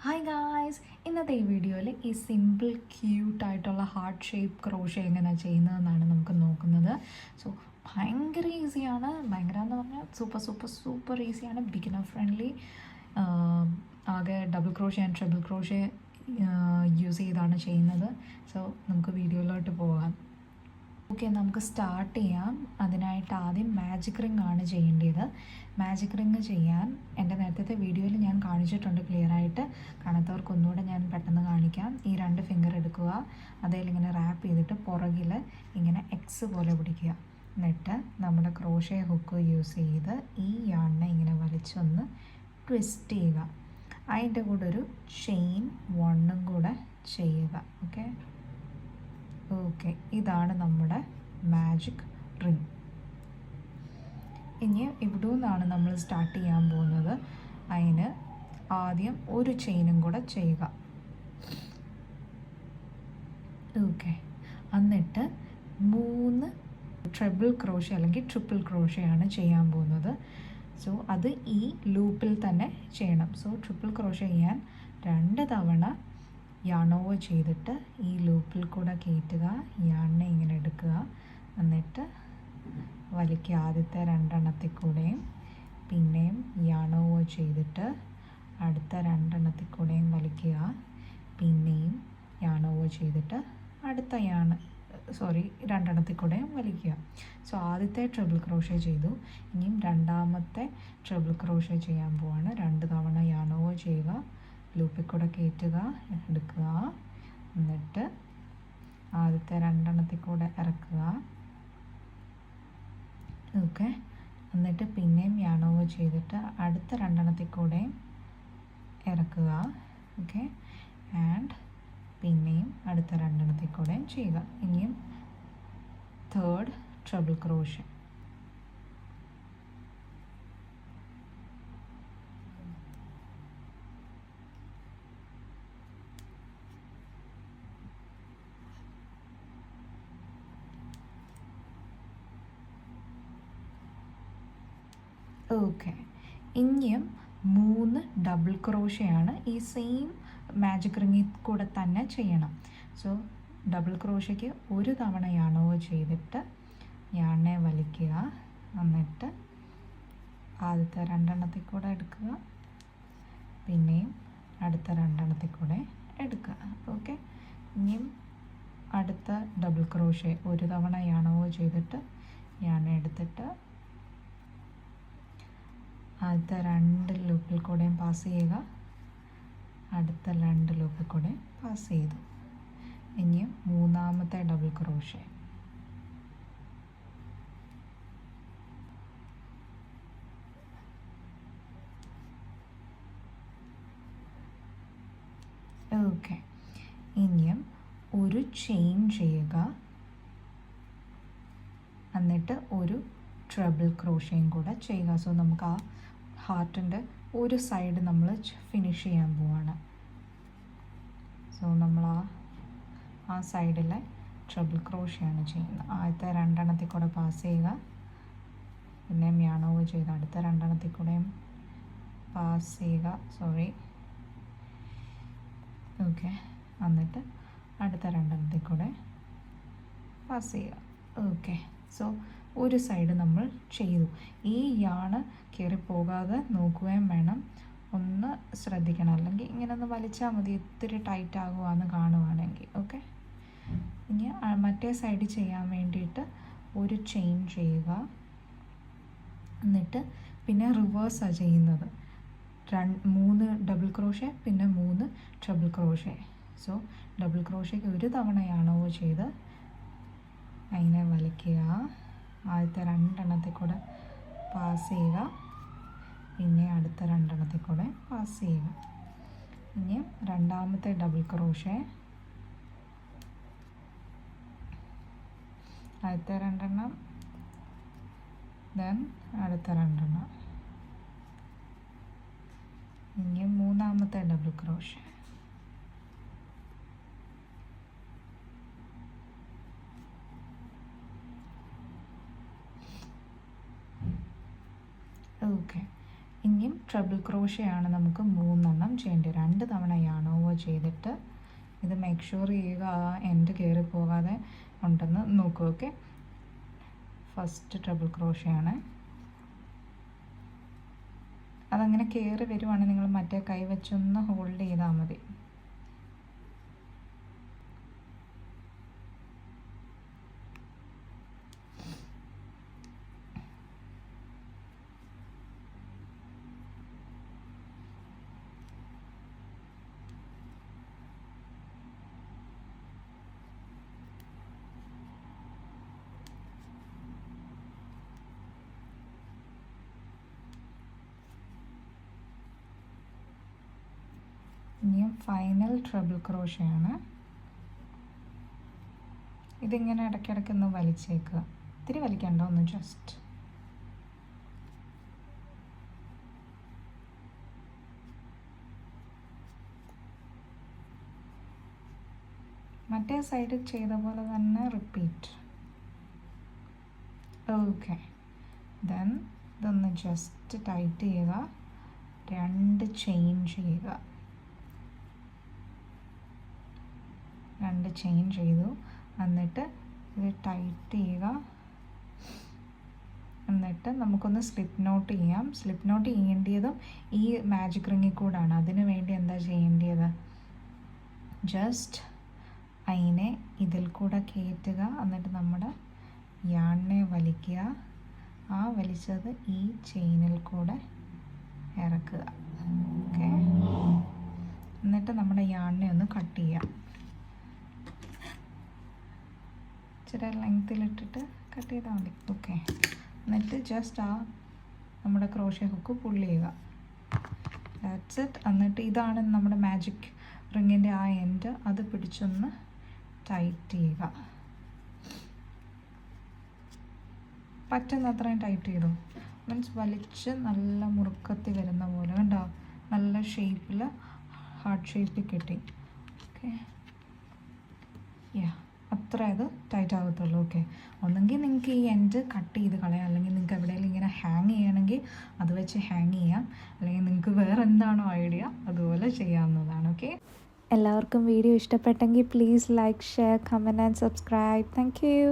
Hi guys, ഇന്നത്തെ ഈ വീഡിയോയിൽ ഈ സിമ്പിൾ ക്യൂട്ടായിട്ടുള്ള ഹാർട്ട് ഷേപ്പ് ക്രോഷേ എങ്ങനെയാണ് ചെയ്യുന്നതെന്നാണ് നമുക്ക് നോക്കുന്നത്. സോ ഭയങ്കര ഈസിയാണ്. ഭയങ്കര എന്ന് പറഞ്ഞാൽ സൂപ്പർ സൂപ്പർ സൂപ്പർ ഈസിയാണ്. Beginner friendly. ആകെ double crochet and triple crochet use ചെയ്താണ് ചെയ്യുന്നത്. സോ നമുക്ക് വീഡിയോയിലോട്ട് പോകാം. ഓക്കെ, നമുക്ക് സ്റ്റാർട്ട് ചെയ്യാം. അതിനായിട്ട് ആദ്യം മാജിക് റിംഗ് ആണ് ചെയ്യേണ്ടത്. മാജിക് റിംഗ് ചെയ്യാൻ എൻ്റെ നേരത്തെ വീഡിയോയിൽ ഞാൻ കാണിച്ചിട്ടുണ്ട് ക്ലിയറായിട്ട്. കാണാത്തവർക്ക് ഒന്നുകൂടെ ഞാൻ പെട്ടെന്ന് കാണിക്കാം. ഈ 2 ഫിംഗർ എടുക്കുക, അതിലിങ്ങനെ റാപ്പ് ചെയ്തിട്ട് പുറകിൽ ഇങ്ങനെ എക്സ് പോലെ പിടിക്കുക. എന്നിട്ട് നമ്മുടെ ക്രോഷേ ഹുക്ക് യൂസ് ചെയ്ത് ഈ യാണിനെ ഇങ്ങനെ വലിച്ചൊന്ന് ട്വിസ്റ്റ് ചെയ്യുക. അതിൻ്റെ കൂടെ ഒരു ചെയിൻ 1 കൂടെ ചെയ്യുക. ഓക്കെ, ഇതാണ് നമ്മുടെ മാജിക് റിംഗ്. ഇനി ഇവിടെ നിന്നാണ് നമ്മൾ സ്റ്റാർട്ട് ചെയ്യാൻ പോകുന്നത്. അതിന് ആദ്യം ഒരു ചെയിനും കൂടെ ചെയ്യുക. ഓക്കെ, എന്നിട്ട് 3 ട്രിപ്പിൾ ക്രോഷേ അല്ലെങ്കിൽ ട്രിപ്പിൾ ക്രോഷേ ആണ് ചെയ്യാൻ പോകുന്നത്. സോ അത് ഈ ലൂപ്പിൽ തന്നെ ചെയ്യണം. സോ ട്രിപ്പിൾ ക്രോഷേ ചെയ്യാൻ 2 തവണ യാൺ ഓവർ ചെയ്തിട്ട് ഈ ലൂപ്പിൽ കൂടെ കയറ്റുക. യാണിനെ ഇങ്ങനെ എടുക്കുക, എന്നിട്ട് വലിക്കുക. ആദ്യത്തെ 2 എണ്ണത്തിൽ കൂടെയും പിന്നെയും യാൺ ഓവർ ചെയ്തിട്ട് അടുത്ത 2 എണ്ണത്തിൽ കൂടെയും വലിക്കുക. പിന്നെയും യാൺ ഓവർ ചെയ്തിട്ട് അടുത്ത 2 എണ്ണത്തിൽ കൂടെയും വലിക്കുക. സോ ആദ്യത്തെ ട്രിപ്പിൾ ക്രോഷേ ചെയ്തു. ഇനിയും രണ്ടാമത്തെ ട്രിപ്പിൾ ക്രോഷേ ചെയ്യാൻ പോവാണ്. 2 തവണ യാൺ ഓവർ ചെയ്യുക, ലൂപ്പിൽ കൂടെ കയറ്റുക, എടുക്കുക, എന്നിട്ട് ആദ്യത്തെ 2 എണ്ണത്തിൽ കൂടെ ഇറക്കുക. ഓക്കെ, എന്നിട്ട് പിന്നെയും യാൺ ഓവർ ചെയ്തിട്ട് അടുത്ത 2 എണ്ണത്തിൽ കൂടെയും ഇറക്കുക. ഓക്കെ, ആൻഡ് പിന്നെയും അടുത്ത 2 എണ്ണത്തിൽ കൂടെയും ചെയ്യുക. ഇനിയും 3rd ട്രിപ്പിൾ ക്രോഷേ. ഓക്കെ, ഇനിയും 3 ഡബിൾ ക്രോഷയാണ് ഈ സെയിം മാജിക് റിങ്ങിൽ കൂടെ തന്നെ ചെയ്യണം. സോ ഡബിൾ ക്രോഷയ്ക്ക് 1 തവണ യാൺ ഓവർ ചെയ്തിട്ട് യാണിനെ വലിക്കുക, എന്നിട്ട് ആദ്യത്തെ 2 എണ്ണത്തിൽ കൂടെ എടുക്കുക, പിന്നെയും അടുത്ത 2 എണ്ണത്തിൽ കൂടെ എടുക്കുക. ഓക്കെ, ഇനിയും അടുത്ത ഡബിൾ ക്രോഷേ 1 തവണ യാൺ ഓവർ ചെയ്തിട്ട് യാണിനെ എടുത്തിട്ട് ആദ്യത്തെ 2 ലൂപ്പിൽ കൂടെയും പാസ് ചെയ്യുക, അടുത്ത 2 ലൂപ്പിൽ കൂടെ പാസ് ചെയ്തു. ഇനിയും 3ാമത്തെ ഡബിൾ ക്രോഷേ. ഓക്കെ, ഇനിയും ഒരു ചെയിൻ ചെയ്യുക, എന്നിട്ട് ഒരു ട്രിപ്പിൾ ക്രോഷയും കൂടെ ചെയ്യുക. സോ നമുക്ക് ആ ഹാർട്ടിൻ്റെ ഒരു സൈഡ് നമ്മൾ ഫിനിഷ് ചെയ്യാൻ പോവാണ്. സോ നമ്മൾ ആ സൈഡിലെ ട്രിപ്പിൾ ക്രോഷയാണ് ചെയ്യുന്നത്. ആദ്യത്തെ 2 എണ്ണത്തിൽ കൂടെ പാസ് ചെയ്യുക, പിന്നെയും യാൺ ഓവർ ചെയ്ത് അടുത്ത 2 എണ്ണത്തിൽ കൂടെയും പാസ് ചെയ്യുക. ഓക്കെ, എന്നിട്ട് അടുത്ത 2 എണ്ണത്തിൽ കൂടെ പാസ് ചെയ്യുക. ഓക്കെ, സോ ഒരു സൈഡ് നമ്മൾ ചെയ്തു. ഈ യാണ് കയറി പോകാതെ നോക്കുകയും വേണം, ഒന്ന് ശ്രദ്ധിക്കണം. അല്ലെങ്കിൽ ഇങ്ങനെ ഒന്ന് വലിച്ചാൽ മതി, ഇത്തിരി ടൈറ്റ് ആകുവാന്ന് കാണുവാണെങ്കിൽ. ഓക്കെ, ഇനി മറ്റേ സൈഡ് ചെയ്യാൻ വേണ്ടിയിട്ട് ഒരു ചെയിൻ ചെയ്യുക, എന്നിട്ട് പിന്നെ റിവേഴ്സാണ് ചെയ്യുന്നത്. 3 ഡബിൾ ക്രോഷേ പിന്നെ 3 ട്രിപ്പിൾ ക്രോഷേ. സോ ഡബിൾ ക്രോഷയ്ക്ക് 1 തവണ യാൺ ഓവർ ചെയ്ത് അതിനെ വലിക്കുക, ആദ്യത്തെ 2 എണ്ണത്തിൽ കൂടെ പാസ് ചെയ്യുക, പിന്നെ അടുത്ത 2 എണ്ണത്തിൽ കൂടെ പാസ് ചെയ്യുക. ഇനി 2ാമത്തെ ഡബിൾ ക്രോഷേ, ആദ്യത്തെ 2 എണ്ണം, ദെൻ അടുത്ത 2 എണ്ണം. ഇനി 3ാമത്തെ ഡബിൾ ക്രോഷേ. ഓക്കെ, ഇനിയും ട്രിപ്പിൾ ക്രോഷയാണ് നമുക്ക് 3 ചെയ്യേണ്ടത്. 2 തവണ yarn over ചെയ്തിട്ട് ഇത് മേക്ക് ഷുവർ ചെയ്യുക ആ എൻഡ് കയറി പോകാതെ ഉണ്ടെന്ന് നോക്കുക. ഓക്കെ, ഫസ്റ്റ് ട്രിപ്പിൾ ക്രോഷയാണ്. അതങ്ങനെ കയറി വരുവാണെങ്കിൽ നിങ്ങൾ മറ്റേ കൈ വെച്ചൊന്ന് ഹോൾഡ് ചെയ്താൽ മതി. ഇനിയും ഫൈനൽ ട്രിപ്പിൾ ക്രോഷയാണ്. ഇതിങ്ങനെ ഇടയ്ക്കിടയ്ക്ക് ഒന്ന് വലിച്ചേക്കുക. ഇത്തിരി വലിക്കണ്ട, ഒന്ന് ജസ്റ്റ്. മറ്റേ സൈഡിൽ ചെയ്ത പോലെ തന്നെ റിപ്പീറ്റ്. ഓക്കെ, ദെൻ ഇതൊന്ന് ജസ്റ്റ് ടൈറ്റ് ചെയ്യുക. 2 ചെയിൻ ചെയ്യുക. 2 ചെയിൻ ചെയ്തു. എന്നിട്ട് ഇത് ടൈറ്റ് ചെയ്യുക. എന്നിട്ട് നമുക്കൊന്ന് സ്ലിപ്പ് നോട്ട് ചെയ്യാം. സ്ലിപ്പ് നോട്ട് ചെയ്യേണ്ടതും ഈ മാജിക് റിങ്ങിൽ കൂടാണ്. അതിന് വേണ്ടി എന്താ ചെയ്യേണ്ടത്, ജസ്റ്റ് അതിനെ ഇതിൽ കൂടെ കയറ്റുക. എന്നിട്ട് നമ്മുടെ യാണിനെ വലിക്കുക. ആ വലിച്ചത് ഈ ചെയിനിൽ കൂടെ ഇറക്കുക. ഓക്കെ, എന്നിട്ട് നമ്മുടെ യാണിനെ ഒന്ന് കട്ട് ചെയ്യാം. ഇച്ചിരി ലെങ്ത്തിലിട്ടിട്ട് കട്ട് ചെയ്താൽ മതി. ഓക്കെ, എന്നിട്ട് ജസ്റ്റ് ആ നമ്മുടെ ക്രോഷ്യ ഹുക്ക് പുള്ള് ചെയ്യുക. That's it. എന്നിട്ട് ഇതാണ് നമ്മുടെ മാജിക് റിങ്ങിൻ്റെ ആ എൻഡ്. അത് പിടിച്ചൊന്ന് ടൈറ്റ് ചെയ്യുക. പറ്റുന്നത്രയും ടൈറ്റ് ചെയ്തു. മീൻസ് വലിച്ച് നല്ല മുറുക്കത്തിൽ വരുന്ന പോലെ കണ്ടോ, നല്ല ഷേപ്പിൽ ഹാർട്ട് ഷേപ്പിൽ കിട്ടി. ഓക്കെ, യാ, അത്ര അത് ടൈറ്റ് ആകത്തുള്ളൂ. ഓക്കെ, ഒന്നെങ്കിൽ നിങ്ങൾക്ക് ഈ എൻഡ് കട്ട് ചെയ്ത് കളയാം, അല്ലെങ്കിൽ നിങ്ങൾക്ക് എവിടെയെങ്കിലും ഇങ്ങനെ ഹാങ് ചെയ്യണമെങ്കിൽ അത് വെച്ച് ഹാങ് ചെയ്യാം, അല്ലെങ്കിൽ നിങ്ങൾക്ക് വേറെ എന്താണോ ഐഡിയ അതുപോലെ ചെയ്യാവുന്നതാണ്. ഓക്കെ, എല്ലാവർക്കും വീഡിയോ ഇഷ്ടപ്പെട്ടെങ്കിൽ please like, share, comment and subscribe. Thank you.